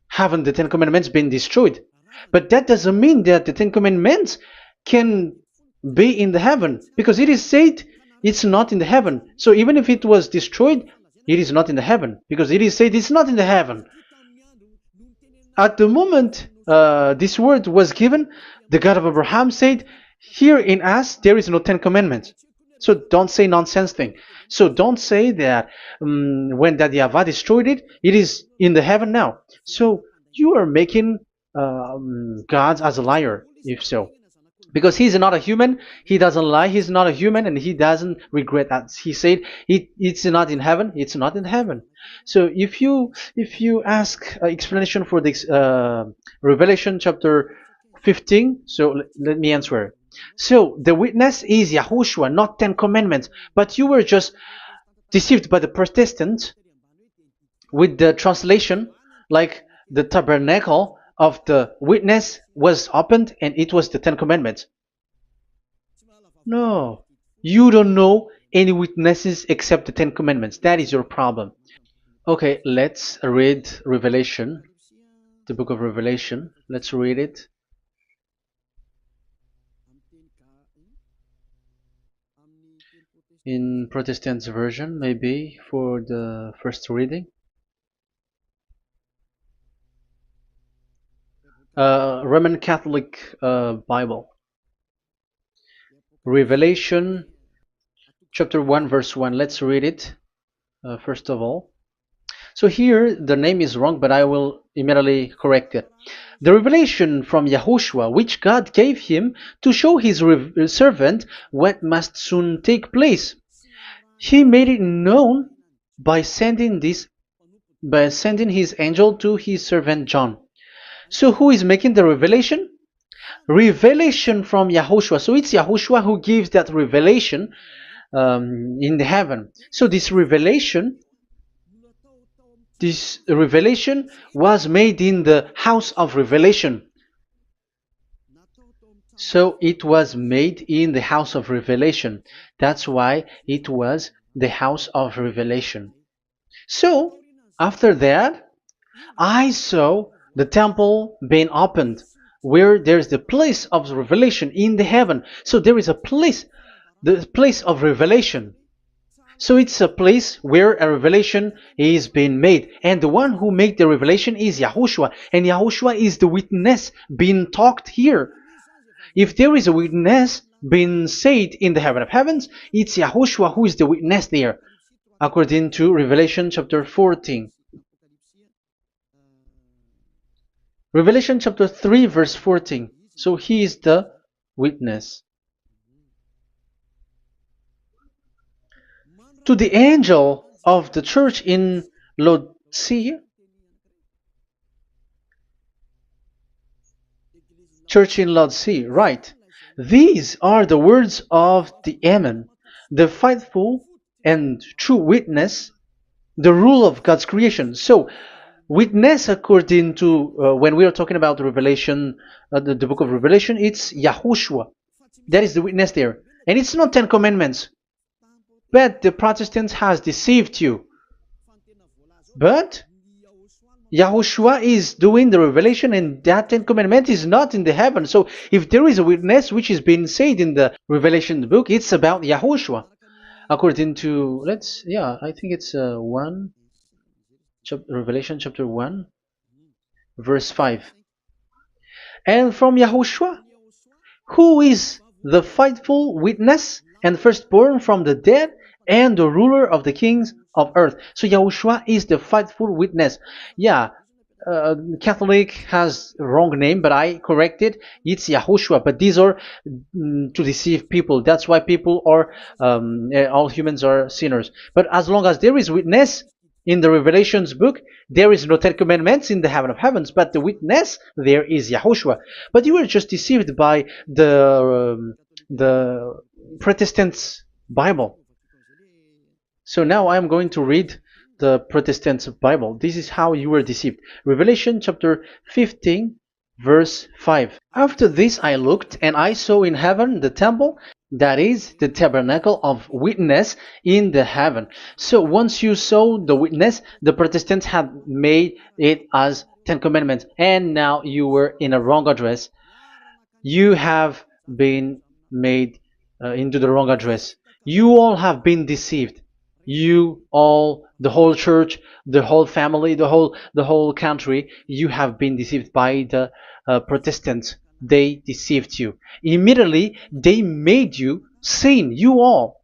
haven't the Ten Commandments been destroyed? But that doesn't mean that the Ten Commandments can be in the heaven, because it is said it's not in the heaven. So even if it was destroyed, it is not in the heaven, because it is said it's not in the heaven. At the moment this word was given, the God of Abraham said, here in us there is no Ten Commandments. So don't say nonsense thing. So don't say that when that YAHVAH destroyed it, it is in the heaven now. So you are making God as a liar, if so. Because he's not a human, he doesn't lie, he's not a human, and he doesn't regret that. He said it's not in heaven, it's not in heaven. So if you ask explanation for this Revelation chapter 15, so let me answer. So the witness is YAHOSHUAH, not Ten Commandments. But you were just deceived by the Protestants with the translation, like the tabernacle of the witness was opened and it was the Ten Commandments. No, you don't know any witnesses except the Ten Commandments. That is your problem. Okay, let's read Revelation, the book of Revelation. Let's read it. In Protestant version, maybe for the first reading. Roman Catholic Bible. Revelation chapter 1 verse 1. Let's read it first of all. So here the name is wrong, but I will immediately correct it. The revelation from YAHOSHUAH, which God gave him to show his servant what must soon take place. He made it known by sending his angel to his servant John. So who is making the revelation? Revelation from YAHOSHUAH. So it's YAHOSHUAH who gives that revelation in the heaven. So this revelation was made in the house of revelation. So it was made in the house of revelation. That's why it was the house of revelation. So, after that, I saw the temple being opened, where there's the place of revelation in the heaven. So there is a place, the place of revelation. So it's a place where a revelation is being made. And the one who made the revelation is YAHOSHUAH. And YAHOSHUAH is the witness being talked here. If there is a witness being said in the heaven of heavens, it's YAHOSHUAH who is the witness there, according to Revelation chapter 14. Revelation chapter 3 verse 14. So he is the witness. To the angel of the church in Laodicea, church in Laodicea, right. These are the words of the Amen, the faithful and true witness, the rule of God's creation. So, witness according to, when we are talking about Revelation, the book of Revelation, it's YAHOSHUAH. That is the witness there. And it's not 10 Commandments. But the Protestants has deceived you. But YAHOSHUAH is doing the revelation, and that 10 Commandment is not in the heaven. So if there is a witness which is being said in the Revelation book, it's about YAHOSHUAH. According to, I think it's Revelation chapter 1, verse 5. And from YAHOSHUAH, who is the faithful witness and firstborn from the dead and the ruler of the kings of earth. So YAHOSHUAH is the faithful witness. Yeah, Catholic has wrong name, but I corrected. It's YAHOSHUAH. But these are to deceive people. That's why people are, all humans are sinners. But as long as there is witness in the Revelations book, there is no 10 Commandments in the heaven of heavens, but the witness there is YAHOSHUAH. But you were just deceived by the Protestants' Bible. So now I am going to read the Protestants' Bible. This is how you were deceived. Revelation chapter 15, verse 5. After this I looked, and I saw in heaven the temple, that is the tabernacle of witness in the heaven. So once you saw the witness, the Protestants had made it as 10 Commandments, and now you were in a wrong address. You have been made into the wrong address. You all have been deceived. You all, the whole church, the whole family, the whole country, you have been deceived by the Protestants. They deceived you. Immediately, they made you sin, you all.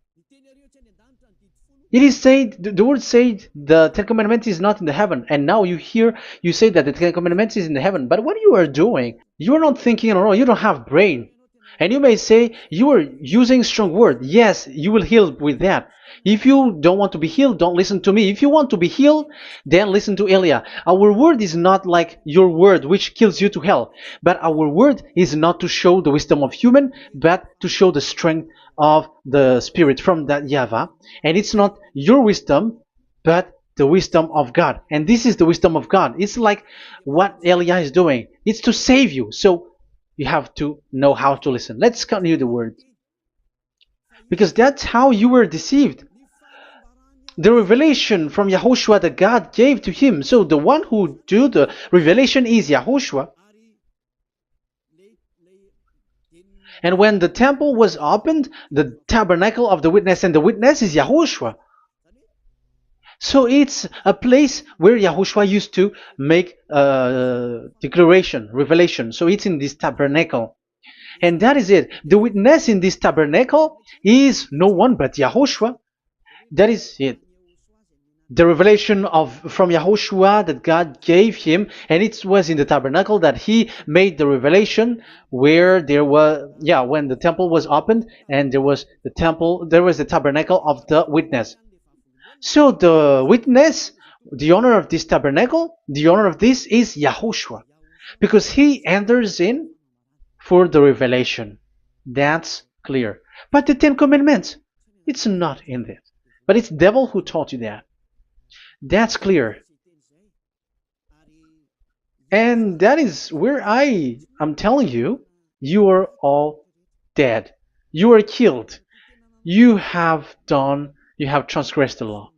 It is said, the word said, the 10 Commandments is not in the heaven. And now you hear, you say that the 10 Commandments is in the heaven. But what you are doing, you are not thinking at all. You don't have brain. And you may say, you are using strong word. Yes, you will heal with that. If you don't want to be healed, don't listen to me. If you want to be healed, then listen to Elia. Our word is not like your word, which kills you to hell. But our word is not to show the wisdom of human, but to show the strength of the Spirit from that YAHVAH. And it's not your wisdom, but the wisdom of God. And this is the wisdom of God. It's like what Elia is doing. It's to save you. So you have to know how to listen. Let's continue the word. Because that's how you were deceived. The revelation from YAHOSHUAH that God gave to him. So the one who do the revelation is YAHOSHUAH. And when the temple was opened, the tabernacle of the witness, and the witness is YAHOSHUAH. So it's a place where YAHOSHUAH used to make declaration, revelation. So it's in this tabernacle. And that is it. The witness in this tabernacle is no one but YAHOSHUAH. That is it. The revelation from YAHOSHUAH that God gave him, and it was in the tabernacle that he made the revelation, where there was, when the temple was opened, and there was the tabernacle of the witness. So the witness, the owner of this tabernacle, the owner of this is YAHOSHUAH, because he enters in for the revelation. That's clear. But the 10 Commandments, it's not in it. But it's the devil who taught you that. That's clear. And that is where I am telling you, you are all dead. You are killed. You have done You have transgressed the law.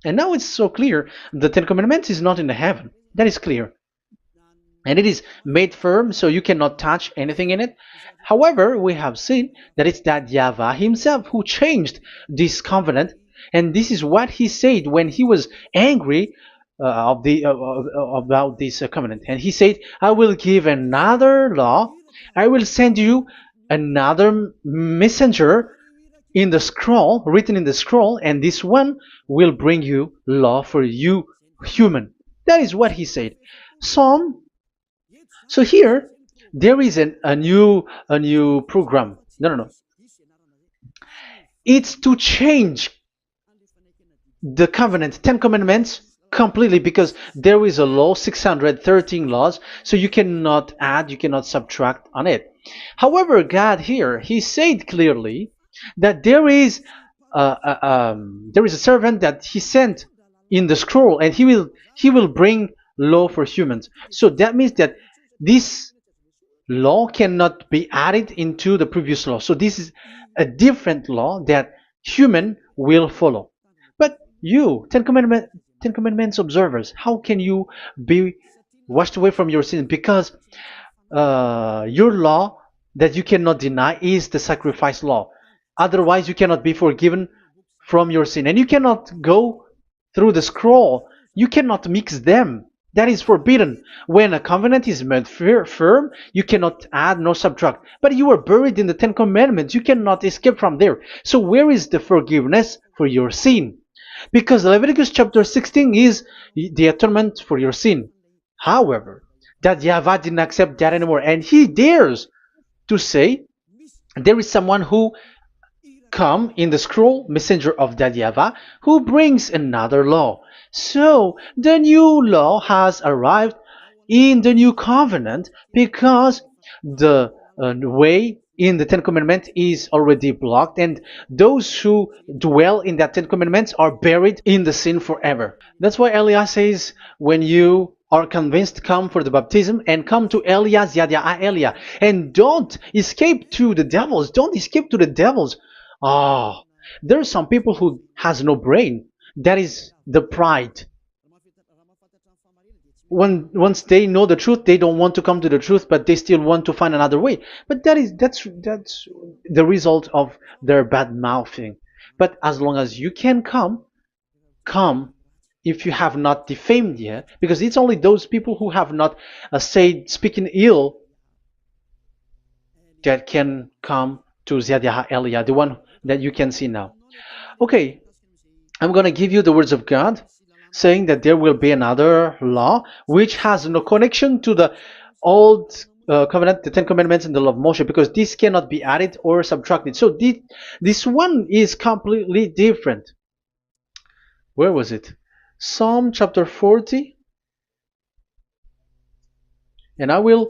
And now it's so clear. The Ten Commandments is not in the heaven. That is clear. And it is made firm, so you cannot touch anything in it. However, we have seen that it's that YAHVAH himself who changed this covenant, and this is what he said when he was angry about this covenant. And he said, "I will give another law. I will send you another messenger in the scroll, written in the scroll, and this one will bring you law for you, human." That is what he said. Psalm so here there is a new program. No. It's to change the covenant, Ten Commandments completely, because there is a law, 613 laws, so you cannot add, you cannot subtract on it. However, God here, He said clearly that there is a servant that He sent in the scroll, and He will bring law for humans. So that means that this law cannot be added into the previous law. So this is a different law that human will follow. But you, Ten Commandments observers, how can you be washed away from your sins? Because your law that you cannot deny is the sacrifice law. Otherwise, you cannot be forgiven from your sin. And you cannot go through the scroll. You cannot mix them. That is forbidden. When a covenant is made firm, you cannot add nor subtract. But you are buried in the Ten Commandments. You cannot escape from there. So where is the forgiveness for your sin? Because Leviticus chapter 16 is the atonement for your sin. However, that YAHVAH didn't accept that anymore. And he dares to say there is someone who come in the scroll, messenger of that YAHVAH, who brings another law. So the new law has arrived in the new covenant because the way in the Ten Commandments is already blocked, and those who dwell in that Ten Commandments are buried in the sin forever. That's why Elias says, when you are convinced, come for the baptism and come to Elias, Yada Elia, and don't escape to the devils. Don't escape to the devils. Ah, there are some people who has no brain. That is the pride. Once they know the truth, they don't want to come to the truth, but they still want to find another way. But that's the result of their bad mouthing. But as long as you can come if you have not defamed yet, because it's only those people who have not said speaking ill that can come to Ziadia Elia, the one that you can see now. Okay, I'm going to give you the words of God, saying that there will be another law which has no connection to the old covenant, the Ten Commandments and the law of Moshe, because this cannot be added or subtracted. So this one is completely different. Where was it? Psalm chapter 40. And I will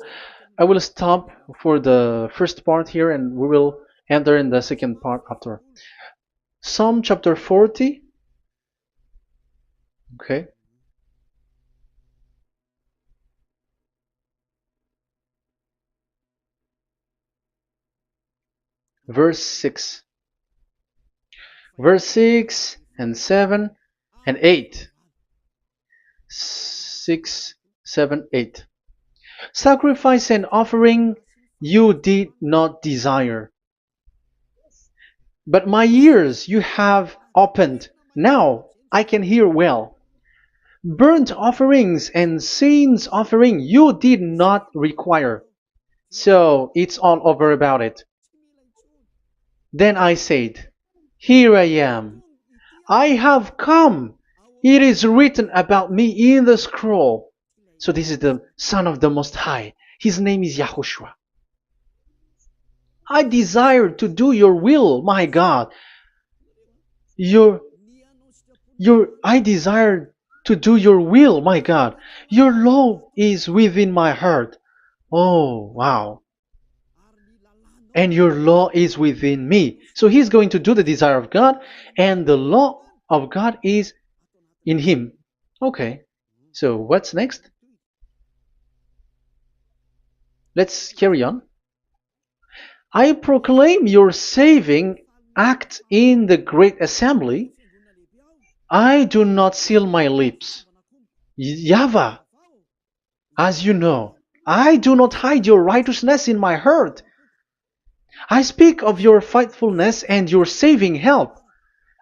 stop for the first part here, and we will enter in the second part after. Psalm chapter 40. Okay. Verse 6. Verse 6 and 7 and 8. 6, 7, 8. Sacrifice and offering you did not desire, but my ears you have opened. Now I can hear well. Burnt offerings and sins offering you did not require. So it's all over about it. Then I said, here I am. I have come. It is written about me in the scroll. So this is the Son of the Most High. His name is YAHOSHUAH. I desire to do your will, my God. I desire to do your will, my God. Your law is within my heart. Oh, wow. And your law is within me. So he's going to do the desire of God, and the law of God is in him. Okay. So what's next? Let's carry on. I proclaim your saving act in the great assembly, I do not seal my lips. YAHVAH, as you know, I do not hide your righteousness in my heart. I speak of your faithfulness and your saving help.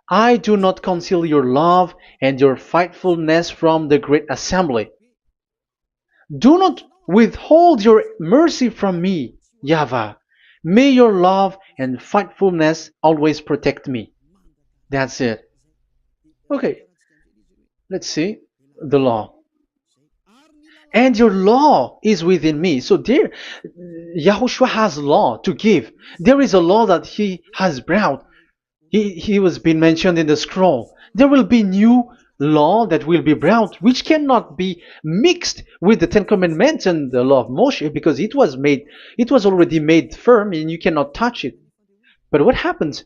I do not conceal your love and your faithfulness from the great assembly. Do not withhold your mercy from me, YAHVAH. May your love and faithfulness always protect me. That's it. Okay, let's see the law. And your law is within me. So there, Yahushua has law to give. There is a law that he has brought. He was being mentioned in the scroll. There will be new law that will be brought, which cannot be mixed with the Ten Commandments and the law of Moshe, because it was already made firm, and you cannot touch it. But what happens?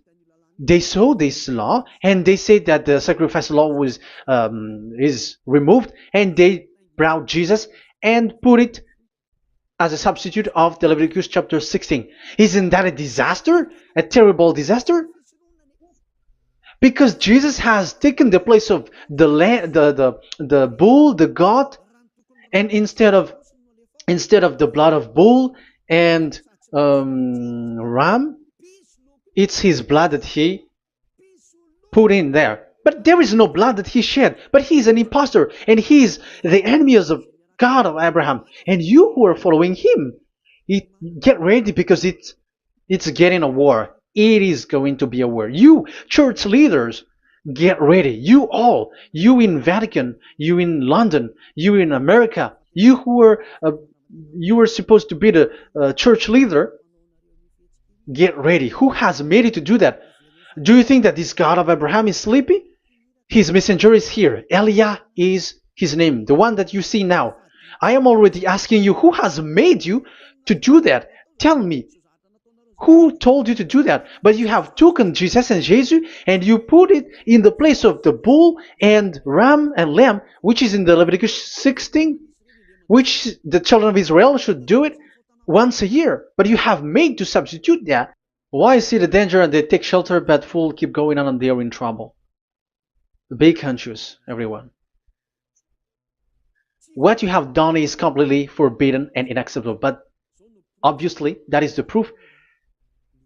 They saw this law, and they said that the sacrifice law was is removed, and they brought Jesus and put it as a substitute of the Leviticus chapter 16. Isn't that a disaster? A terrible disaster? Because Jesus has taken the place of the bull, the goat, and instead of the blood of bull and ram, it's his blood that he put in there. But there is no blood that he shed. But he is an impostor, and he is the enemy of God of Abraham. And you who are following him, get ready, because it's getting a war. It is going to be a war. You church leaders, get ready. You all, you in Vatican, you in London, you in America, you are supposed to be the church leader. Get ready. Who has made it to do that? Do you think that this God of Abraham is sleepy? His messenger is here. Eliah is his name, the one that you see now. I am already asking you, who has made you to do that? Tell me, who told you to do that? But you have taken Jesus and Jesus, and you put it in the place of the bull and ram and lamb, which is in the Leviticus 16, which the children of Israel should do it once a year. But you have made to substitute that. Why see the danger and they take shelter, but fool keep going on and they are in trouble? Be conscious, everyone. What you have done is completely forbidden and unacceptable. But obviously, that is the proof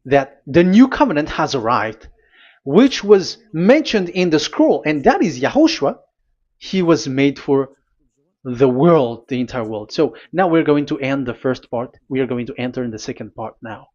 that the new covenant has arrived, which was mentioned in the scroll, and that is Yahushua. He was made for the world, the entire world. So now we're going to end the first part. We are going to enter in the second part now.